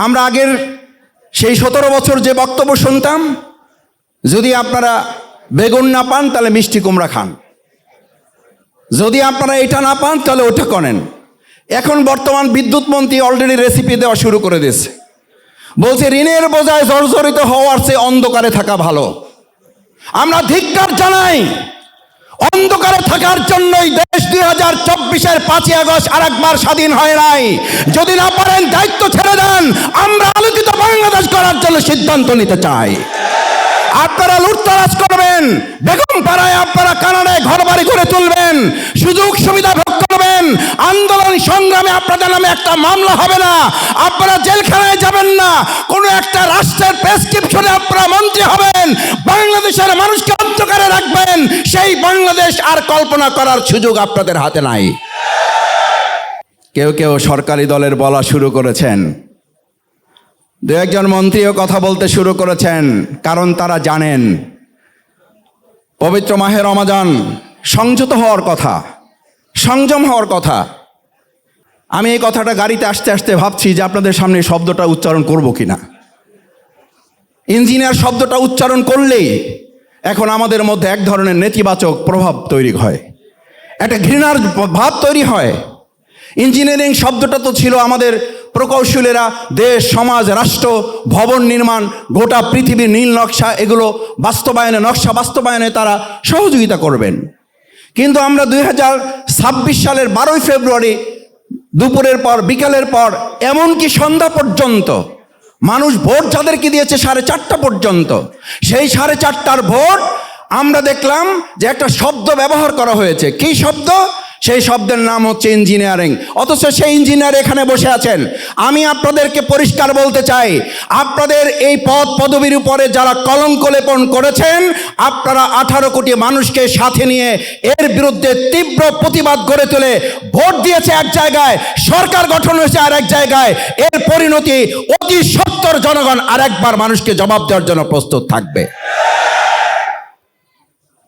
আমরা আগের সেই 17 বছর যে বক্তব্য শুনতাম, যদি আপনারা বেগুন না পান তাহলে মিষ্টি কুমড়া খান, যদি আপনারা এটা না পান তাহলে ওটা করেন। এখন বর্তমান বিদ্যুৎ মন্ত্রী অলরেডি রেসিপি দেওয়া শুরু করে দিয়েছে, বলছে ঋণের বোঝায় জর্জরিত হওয়ার চেয়ে অন্ধকারে থাকা ভালো। আমরা ধিক্কার জানাই, অন্ধকারে থাকার জন্যই দেশ 2024-এর 5ই আগস্ট আরেকবার স্বাধীন হয় নাই। যদি না পারেন দায়িত্ব ছেড়ে দেন, আমরা আলোকিত বাংলাদেশ করার জন্য সিদ্ধান্ত নিতে চাই। আপনারা লুটতরাজ করবেন, বেগম পাড়ায় আপনারা কানাডায় ঘর বাড়ি করে তুলবেন, সুযোগ সুবিধা ভোগ করবেন, আন্দোলন সংগ্রামে আপনাদের নামে একটা মামলা হবে না, আপনারা জেলখানায় যাবেন না, কোন একটা রাষ্ট্রের প্রেসক্রিপশনে আপনারা মন্ত্রী হবেন, বাংলাদেশের মানুষকে অন্ধকারে রাখবেন। সেই বাংলাদেশ আর কল্পনা করার সুযোগ আপনাদের হাতে নাই। কেউ কেউ সরকারি দলের বলা শুরু করেছেন, দু একজন মন্ত্রীও কথা বলতে শুরু করেছেন, কারণ তারা জানেন পবিত্র মাহে রমাজান, সংযত হওয়ার কথা, সংযম হওয়ার কথা। আমি এই কথাটা গাড়িতে আসতে আসতে ভাবছি যে আপনাদের সামনে শব্দটা উচ্চারণ করব কিনা। ইঞ্জিনিয়ার শব্দটা উচ্চারণ করলেই এখন আমাদের মধ্যে এক ধরনের নেতিবাচক প্রভাব তৈরি হয়, একটা ঘৃণার ভাব তৈরি হয়। ইঞ্জিনিয়ারিং শব্দটা তো ছিল আমাদের প্রকৌশলীরা দেশ, সমাজ, রাষ্ট্র, ভবন নির্মাণ, গোটা পৃথিবীর নীল নকশা, এগুলো বাস্তবায়নে, নকশা বাস্তবায়নে তারা সহযোগিতা করবেন। কিন্তু আমরা 2026 সালের 12ই ফেব্রুয়ারি দুপুরের পর, বিকালের পর, এমনকি সন্ধ্যা পর্যন্ত মানুষ ভোট যাদেরকে দিয়েছে 4:30 পর্যন্ত, সেই 4:30টার ভোট আমরা দেখলাম যে একটা শব্দ ব্যবহার করা হয়েছে। কি শব্দ? সেই শব্দের নাম হচ্ছে ইঞ্জিনিয়ারিং। অথচ সেই ইঞ্জিনিয়ার এখানে বসে আছেন। আমি আপনাদেরকে পরিষ্কার বলতে চাই, আপনাদের এই পদ পদবীর উপরে যারা কলঙ্ক লেপন করেছেন, আপনারা 18 কোটি মানুষকে সাথে নিয়ে এর বিরুদ্ধে তীব্র প্রতিবাদ গড়ে তুলে ভোট দিয়েছে এক জায়গায়, সরকার গঠন হয়েছে আর এক জায়গায়। এর পরিণতি অতি সত্বর জনগণ আরেকবার মানুষকে জবাব দেওয়ার জন্য প্রস্তুত থাকবে।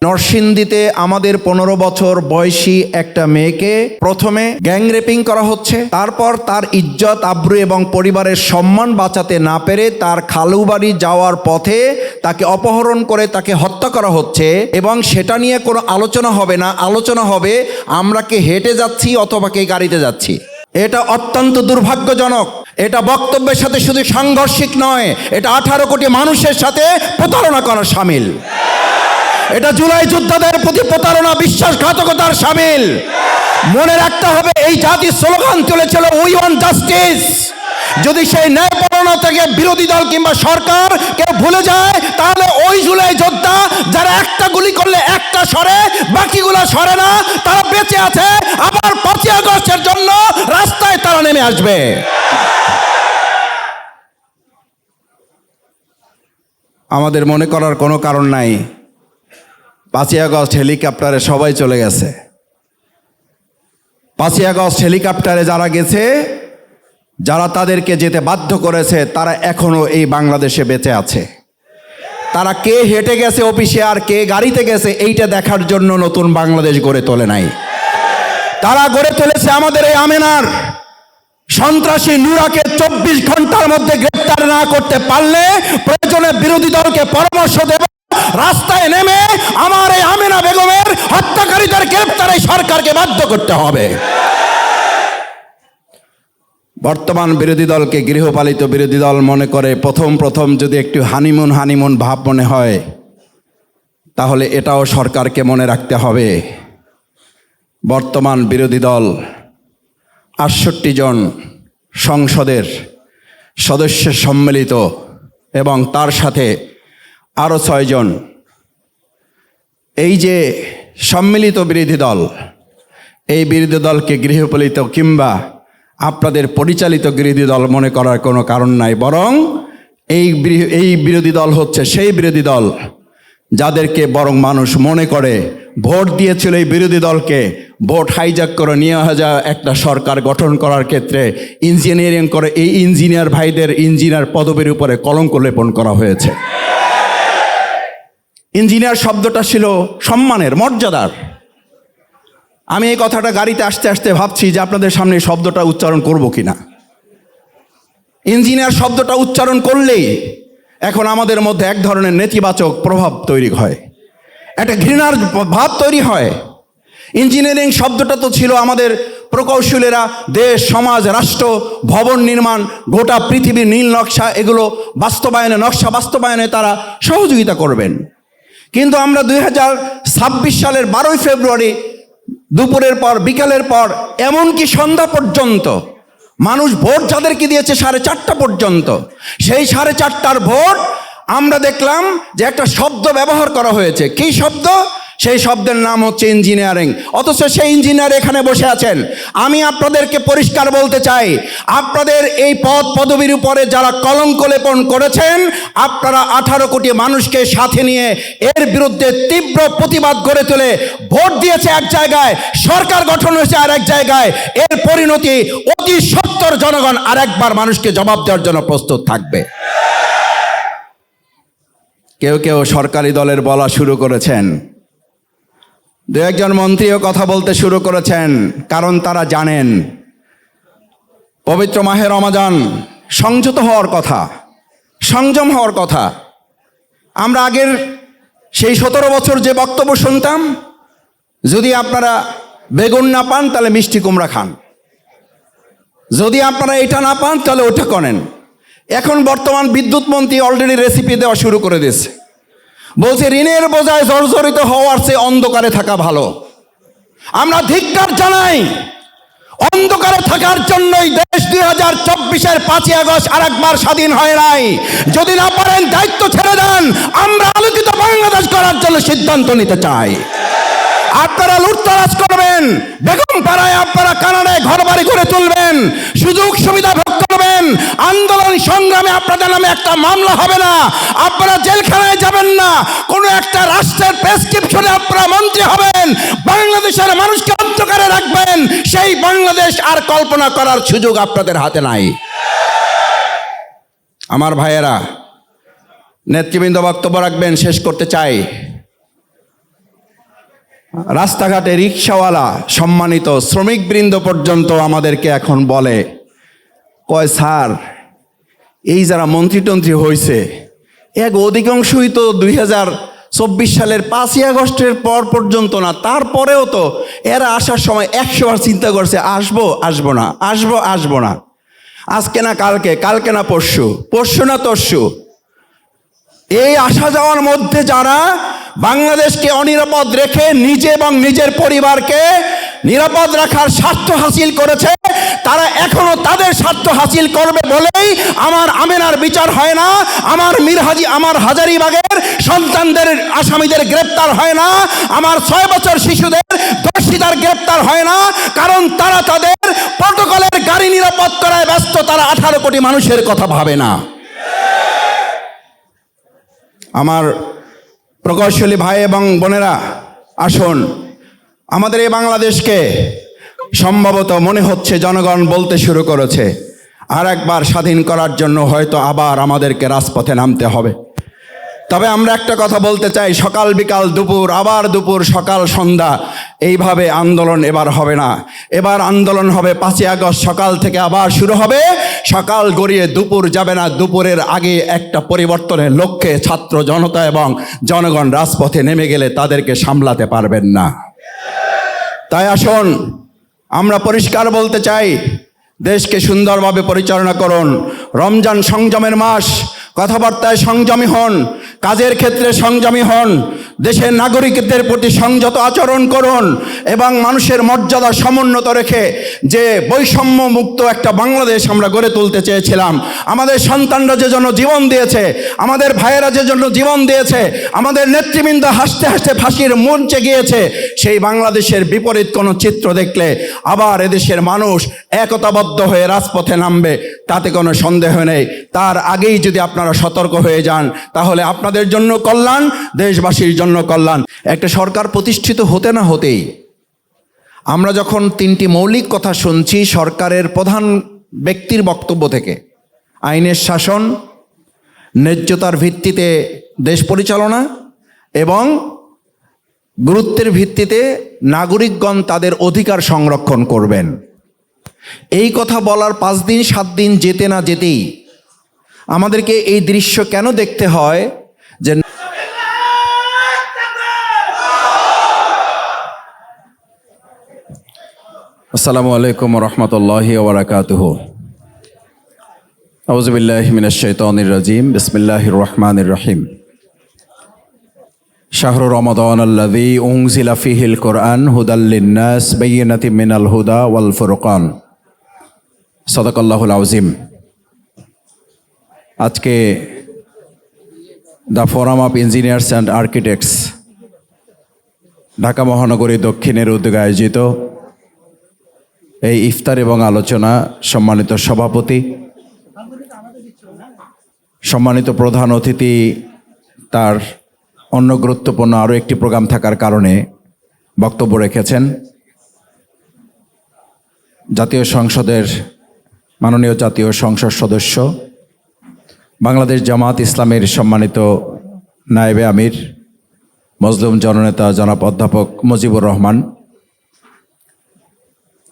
নরসিংদীতে আমাদের 15 বছর বয়সী একটা মেয়েকে প্রথমে গ্যাং রেপিং করা হচ্ছে, তারপর তার ইজ্জত, আব্রু এবং পরিবারের সম্মান বাঁচাতে না পেরে তার খালু বাড়ি যাওয়ার পথে তাকে অপহরণ করে তাকে হত্যা করা হচ্ছে। এবং সেটা নিয়ে কোনো আলোচনা হবে না, আলোচনা হবে আমরা কে হেঁটে যাচ্ছি অথবা কে গাড়িতে যাচ্ছি। এটা অত্যন্ত দুর্ভাগ্যজনক। এটা বক্তব্যের সাথে শুধু সাংঘর্ষিক নয়, এটা 18 কোটি মানুষের সাথে প্রতারণা করার শামিল। এটা জুলাই যোদ্ধাদের প্রতি প্রতারণা, বিশ্বাসঘাতকতার শামিল। মনে রাখতে হবে, এই জাতির স্লোগান চলেছিল উই ওয়ান্ট জাস্টিস। যদি সেই ন্যায়পরায়ণতা থেকে বিরোধী দল কিংবা সরকার কেউ ভুলে যায়, তাহলে ওই জুলাই যোদ্ধা যারা একটা গুলি করলে একটা সরে, বাকিগুলো সরে না, তারা বেঁচে আছে। আবার 5ই আগস্টের জন্য রাস্তায় তারা নেমে আসবে। আমাদের মনে করার কোনো কারণ নাই 5ই আগস্ট হেলিকপ্টারে সবাই চলে গেছে। 5ই আগস্ট হেলিকপ্টারে যারা গেছে, যারা তাদেরকে যেতে বাধ্য করেছে, তারা এখনো এই বাংলাদেশে বেঁচে আছে। তারা কে হেঁটে গেছে অফিসে আর কে গাড়িতে গেছে এইটা দেখার জন্য নতুন বাংলাদেশ গড়ে তোলে নাই। তারা গড়ে তুলেছে আমাদের এই আমেনার সন্ত্রাসী নুরাকে 24 ঘন্টার মধ্যে গ্রেফতার না করতে পারলে প্রয়োজনে বিরোধী দলকে পরামর্শ দেবে, রাস্তায় নেমে আমার এই আমেনা বেগমের হত্যাকারীদের গ্রেফতারে সরকারকে বাধ্য করতে হবে। বর্তমান বিরোধী দলকে গৃহপালিত বিরোধী দল মনে করে প্রথম যদি একটু হানিমুন ভাব মনে হয়, তাহলে এটাও সরকারকে মনে রাখতে হবে। বর্তমান বিরোধী দল 68 জন সংসদের সদস্য সম্মিলিত এবং তার সাথে আরও 6 জন। এই যে সম্মিলিত বিরোধী দল, এই বিরোধী দলকে গৃহপালিত কিংবা আপনাদের পরিচালিত বিরোধী দল মনে করার কোনো কারণ নাই, বরং এই বিরোধী দল হচ্ছে সেই বিরোধী দল যাদেরকে বরং মানুষ মনে করে ভোট দিয়েছিল এই বিরোধী দলকে ভোট হাইজ্যাক করে নিয়ে যাওয়া একটা সরকার গঠন করার ক্ষেত্রে ইঞ্জিনিয়ারিং করে এই ইঞ্জিনিয়ার ভাইদের ইঞ্জিনিয়ার পদবীর উপরে কলঙ্ক লেপন করা হয়েছে। ইঞ্জিনিয়ার শব্দটা ছিল সম্মানের, মর্যাদার। আমি এই কথাটা গাড়িতে আসতে আসতে ভাবছি যে আপনাদের সামনে শব্দটা উচ্চারণ করব কিনা। ইঞ্জিনিয়ার শব্দটা উচ্চারণ করলেই এখন আমাদের মধ্যে এক ধরনের নেতিবাচক প্রভাব তৈরি হয়, একটা ঘৃণার ভাব তৈরি হয়। ইঞ্জিনিয়ারিং শব্দটা তো ছিল আমাদের প্রকৌশলীরা দেশ, সমাজ, রাষ্ট্র, ভবন নির্মাণ, গোটা পৃথিবীর নীল নকশা, এগুলো নকশা বাস্তবায়নে তারা সহযোগিতা করবেন। কিন্তু আমরা 2026 সালের 12ই ফেব্রুয়ারি দুপুরের পর, বিকালের পর, এমনকি সন্ধ্যা পর্যন্ত মানুষ ভোট যাদেরকে দিয়েছে 4:30 পর্যন্ত, সেই 4:30টার ভোট আমরা দেখলাম যে একটা শব্দ ব্যবহার করা হয়েছে। কী শব্দ? সেই শব্দের নাম হচ্ছে ইঞ্জিনিয়ারিং। অথচ সেই ইঞ্জিনিয়ার এখানে বসে আছেন। আমি আপনাদেরকে পরিষ্কার বলতে চাই, আপনাদের এই পদ পদবীর উপরে যারা কলঙ্ক লেপন করেছেন, আপনারা 18 কোটি মানুষকে সাথে নিয়ে এর বিরুদ্ধে তীব্র প্রতিবাদ গড়ে তুলে ভোট দিয়েছে এক জায়গায়, সরকার গঠন হয়েছে আর এক জায়গায়। এর পরিণতি অতি সত্বর জনগণ আর একবার মানুষকে জবাব দেওয়ার জন্য প্রস্তুত থাকবে। কেউ কেউ সরকারি দলের বলা শুরু করেছেন, দু একজন মন্ত্রীও কথা বলতে শুরু করেছেন, কারণ তারা জানেন পবিত্র মাহে রমাজান, সংযত হওয়ার কথা, সংযম হওয়ার কথা। আমরা আগের সেই 17 বছর যে বক্তব্য শুনতাম, যদি আপনারা বেগুন না পান তাহলে মিষ্টি কুমড়া খান, যদি আপনারা এটা না পান তাহলে ওটা করেন। এখন বর্তমান বিদ্যুৎ মন্ত্রী অলরেডি রেসিপি দেওয়া শুরু করে দিয়েছে, বলছে ঋণের বোঝায় জর্জরিত হওয়ার চেয়ে অন্ধকারে থাকা ভালো। আমরা ধিক্কার জানাই, অন্ধকারে থাকার জন্যই দেশ 2024-এর 5ই আগস্ট আর একবার স্বাধীন হয় নাই। যদি না পারেন দায়িত্ব ছেড়ে দেন, আমরা আলোকিত বাংলাদেশ করার জন্য সিদ্ধান্ত নিতে চাই। আপনারা লুটতরাজ করবেন, বেগম পাড়ায় আপনারা কানাডায় ঘর বাড়ি করে তুলবেন, সুযোগ সুবিধা ভোগ করবেন, আন্দোলন সংগ্রামে আপনাদের নামে একটা মামলা হবে না, আপনারা জেলখানায় যাবেন না, কোনো একটা রাষ্ট্রের প্রেসক্রিপশনে আপনারা মন্ত্রী হবেন, বাংলাদেশের মানুষকে অন্ধকারে রাখবেন। সেই বাংলাদেশ আর কল্পনা করার সুযোগ আপনাদের হাতে নাই। আমার ভাইয়েরা, নেতৃবৃন্দ বক্তব্য রাখবেন, শেষ করতে চাই। রাস্তাঘাটে রিক্সাওয়ালা, সম্মানিত শ্রমিকবৃন্দ পর্যন্ত আমাদেরকে এখন বলে, কয় স্যার, এই যারা মন্ত্রী টন্ত্রী হয়েছে, এক অধিকাংশই তো 2024 সালের 5ই আগস্টের পর পর্যন্ত না, তারপরেও তো এরা আসার সময় 100 বার চিন্তা করছে, আসবো আসবো না, আসবো আসবো না, আজকে না কালকে, কালকে না পরশু, পরশু না তরশু। এই আসা যাওয়ার মধ্যে যারা বাংলাদেশকে অনিরাপদ রেখে নিজে এবং নিজের পরিবারকে নিরাপদ রাখার স্বার্থ হাসিল করেছে, তারা এখনো তাদের স্বার্থ হাসিল করবে বলেই আমার আমেনার বিচার হয় না, আমার হাজারীবাগের সন্তানদের আসামিদের গ্রেপ্তার হয় না, আমার 6 বছর শিশুদের দোষীদের গ্রেপ্তার হয় না, কারণ তারা তাদের প্রটোকলের গাড়ি নিরাপদ করায় ব্যস্ত, তারা 18 কোটি মানুষের কথা ভাবে না। আমার প্রকৌশলী ভাই এবং বোনেরা, আসুন, আমাদের এই বাংলাদেশকে সম্ভবত মনে হচ্ছে জনগণ বলতে শুরু করেছে, আর একবার স্বাধীন করার জন্য হয়তো আবার আমাদেরকে রাজপথে নামতে হবে। তবে আমরা একটা কথা বলতে চাই, সকাল বিকাল দুপুর, আবার দুপুর সকাল সন্ধ্যা, এইভাবে আন্দোলন এবার হবে না। এবার আন্দোলন হবে 5ই আগস্ট সকাল থেকে আবার শুরু হবে, সকাল গড়িয়ে দুপুর যাবে না, দুপুরের আগে একটা পরিবর্তনের লক্ষ্যে ছাত্র জনতা এবং জনগণ রাজপথে নেমে গেলে তাদেরকে সামলাতে পারবেন না। তাই আসুন, আমরা পরিষ্কার বলতে চাই, দেশকে সুন্দরভাবে পরিচালনা করুন। রমজান সংযমের মাস, কথাবার্তায় সংযমী হন, কাজের ক্ষেত্রে সংযমী হন, দেশের নাগরিকদের প্রতি সংযত আচরণ করুন এবং মানুষের মর্যাদা সমুন্নত রেখে যে বৈষম্য মুক্ত একটা বাংলাদেশ আমরা গড়ে তুলতে চেয়েছিলাম, আমাদের সন্তানরা যে জন্য জীবন দিয়েছে, আমাদের ভাইয়েরা যে জন্য জীবন দিয়েছে, আমাদের নেতৃবৃন্দ হাসতে হাসতে ফাঁসির মঞ্চে গিয়েছে, সেই বাংলাদেশের বিপরীত কোনো চিত্র দেখলে আবার এদেশের মানুষ একতাবদ্ধ হয়ে রাজপথে নামবে, তাতে কোনো সন্দেহ নেই। তার আগেই যদি আপনারা সতর্ক হয়ে যান, তাহলে আপনাদের জন্য কল্যাণ, দেশবাসীর জন্য কল্যাণ। একটা সরকার প্রতিষ্ঠিত হতে না হতেই আমরা যখন 3টি মৌলিক কথা শুনছি সরকারের প্রধান ব্যক্তির বক্তব্য থেকে, আইনের শাসন, ন্যায্যতার ভিত্তিতে দেশ পরিচালনা এবং গুরুত্বের ভিত্তিতে নাগরিকগণ তাদের অধিকার সংরক্ষণ করবেন, এই কথা বলার 5 দিন 7 দিন যেতে না যেতেই আমাদেরকে এই দৃশ্য কেন দেখতে হয় যে আসসালামু আলাইকুম রহমতুল্লাহি ওয়া বারাকাতুহু। আউযু বিল্লাহি মিনাশ শাইতানির রাজিম। বিসমিল্লাহির রহমানির রহিম। শাহরু রমাদান আল্লাযী উনজিলা ফীহিল কুরআন হুদাল লিন-নাস বায়্যিনাতিন মিনাল হুদা ওয়াল ফুরকান। সাদাকাল্লাহুল আযীম। আজকে the forum of engineers and architects Dhaka মহানগরী দক্ষিণের উদ্যোগে আয়োজিত এই ইফতার এবং আলোচনা সম্মানিত সভাপতি, সম্মানিত প্রধান অতিথি, তার অন্য গুরুত্বপূর্ণ আরও একটি প্রোগ্রাম থাকার কারণে বক্তব্য রেখেছেন। জাতীয় সংসদের মাননীয় জাতীয় সংসদ সদস্য, বাংলাদেশ জামাত ইসলামের সম্মানিত নায়েবে আমির, মজলুম জননেতা জনাব অধ্যাপক মুজিবুর রহমান।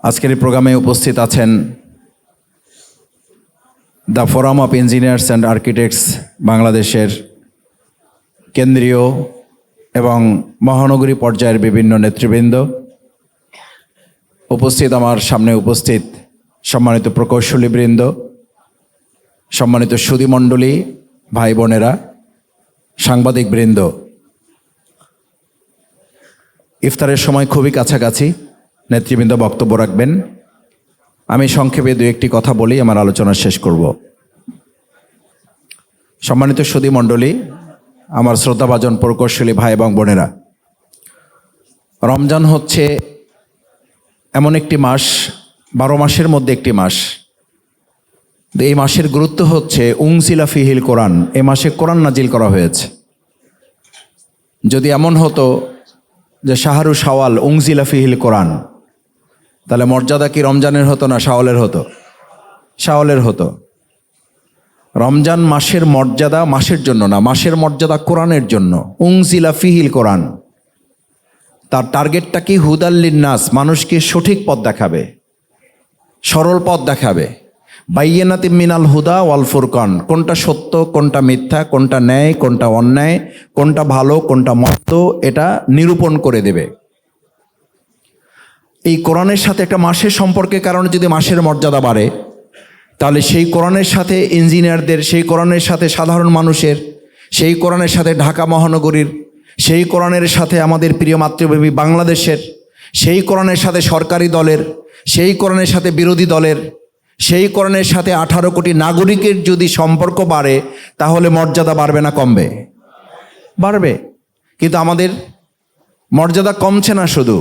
আজকের এই প্রোগ্রামে উপস্থিত আছেন the forum of engineers and architects বাংলাদেশের কেন্দ্রীয় এবং মহানগরী পর্যায়ের বিভিন্ন নেতৃবৃন্দ। উপস্থিত আমার সামনে উপস্থিত সম্মানিত প্রকৌশলীবৃন্দ, সম্মানিত সুধীমণ্ডলী, ভাই বোনেরা, সাংবাদিকবৃন্দ। ইফতারের সময় খুবই কাছাকাছি, নেতৃবৃন্দ বক্তব্য রাখবেন। আমি সংক্ষেপে 2-1টি কথা বলি আমার আলোচনা শেষ করব। সম্মানিত সুধীমণ্ডলী, আমার শ্রদ্ধাভাজন প্রকৌশলী ভাই এবং বোনেরা, রমজান হচ্ছে এমন একটি মাস, 12 মাসের মধ্যে একটি মাস। এই মাসের গুরুত্ব হচ্ছে উনজিলা ফীহিল কোরআন, এই মাসে কোরআন নাজিল করা হয়েছে। যদি এমন হতো যে শাহরু শাওয়াল উনজিলা ফীহিল কোরআন, তাহলে মর্যাদা কি রমজানের হতো না শাওয়ালের হতো? শাওয়ালের হতো। রমজান মাসের মর্যাদা মাসের জন্য না, মাসের মর্যাদা কোরআনের জন্য। উনজিলা ফীহিল কোরআন, তার টার্গেটটা কি? হুদাল লিন-নাস, মানুষকে সঠিক পথ দেখাবে, সরল পথ দেখাবে। বায়্যিনাতিন মিনাল হুদা ওয়াল ফুরকান, কোনটা সত্য কোনটা মিথ্যা, কোনটা ন্যায় কোনটা অন্যায়, কোনটা ভালো কোনটা মন্দ, এটা নিরূপণ করে দেবে। এই কোরআনের সাথে একটা মাসের সম্পর্কের কারণে যদি মাসের মর্যাদা বাড়ে, তাহলে সেই কোরআনের সাথে ইঞ্জিনিয়ারদের, সেই কোরআনের সাথে সাধারণ মানুষের, সেই কোরআনের সাথে ঢাকা মহানগরীর, সেই কোরআনের সাথে আমাদের প্রিয় মাতৃভূমি বাংলাদেশের, সেই কোরআনের সাথে সরকারি দলের, সেই কোরআনের সাথে বিরোধী দলের, সেই কোরআনের সাথে 18 কোটি নাগরিকের যদি সম্পর্ক বাড়ে, তাহলে মর্যাদা বাড়বে না কমবে? বাড়বে। কিন্তু আমাদের মর্যাদা কমছে না, শুধু